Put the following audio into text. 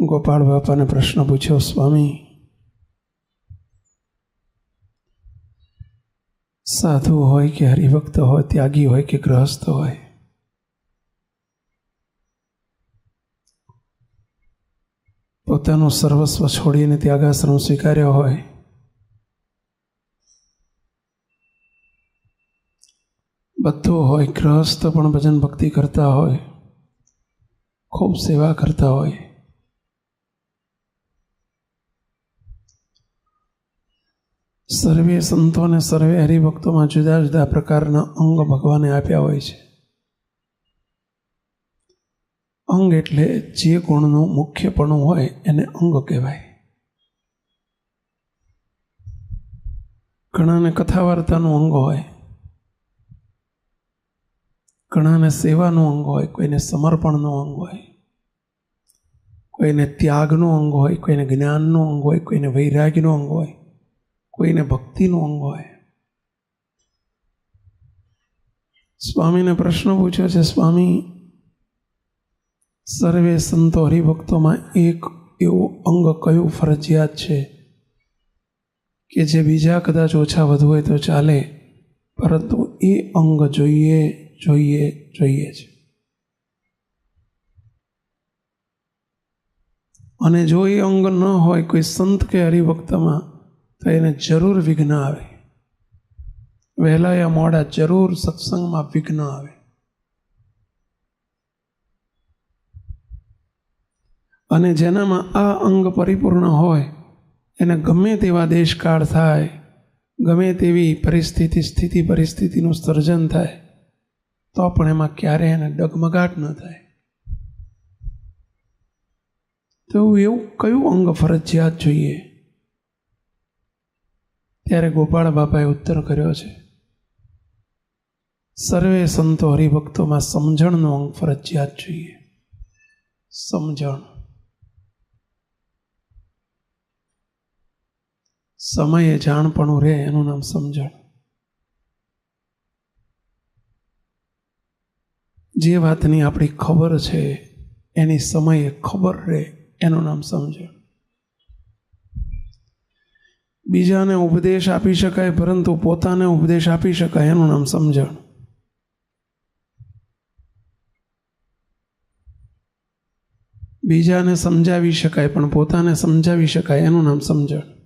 ગોપાળ બાપાને પ્રશ્ન પૂછ્યો, સ્વામી, સાધુ હોય કે હરિભક્ત હોય, ત્યાગી હોય કે ગૃહસ્થ હોય, પોતાનું સર્વસ્વ છોડીને ત્યાગાશ્રમ સ્વીકાર્યો હોય, બધું હોય, ગૃહસ્થ પણ ભજન ભક્તિ કરતા હોય, ખૂબ સેવા કરતા હોય, સર્વે સંતોને સર્વે હરિભક્તોમાં જુદા જુદા પ્રકારના અંગ ભગવાને આપ્યા હોય છે. અંગ એટલે જે ગુણનું મુખ્યપણું હોય એને અંગ કહેવાય. ઘણાને કથા વાર્તાનું અંગ હોય, ઘણાને સેવાનું અંગ હોય, કોઈને સમર્પણનું અંગ હોય, કોઈને ત્યાગનું અંગ હોય, કોઈને જ્ઞાનનું અંગ હોય, કોઈને વૈરાગ્યનું અંગ હોય, કોઈને ભક્તિનું અંગ હોય. સ્વામીને પ્રશ્ન પૂછ્યો છે, સ્વામી, સર્વે સંતો હરિભક્તોમાં એક એવું અંગ કયું ફરજિયાત છે કે જે બીજા કદાચ ઓછા વધુ હોય તો ચાલે, પરંતુ એ અંગ જોઈએ જોઈએ જોઈએ છે? અને જો એ અંગ ન હોય કોઈ સંત કે હરિભક્તમાં તો એને જરૂર વિઘ્ન આવે. વહેલા યા મોડા જરૂર સત્સંગમાં વિઘ્ન આવે. અને જેનામાં આ અંગ પરિપૂર્ણ હોય એને ગમે તેવા દેશકાળ થાય, ગમે તેવી સ્થિતિ પરિસ્થિતિનું સર્જન થાય, તો પણ એમાં ક્યારેય એને ડગમગાટ ન થાય. તો એવું કયું અંગ ફરજિયાત જોઈએ? ત્યારે ગોપાળ બાપાએ ઉત્તર કર્યો છે, સર્વે સંતો હરિભક્તોમાં સમજણનું અંગ ફરજિયાત જોઈએ. સમજણ. સમયે જાણપણું રહે એનું નામ સમજણ. જે વાતની આપણી ખબર છે એની સમયે ખબર રહે એનું નામ સમજણ. બીજાને ઉપદેશ આપી શકાય પરંતુ પોતાને ઉપદેશ આપી શકાય એનું નામ સમજણ. બીજાને સમજાવી શકાય પણ પોતાને સમજાવી શકાય એનું નામ સમજણ.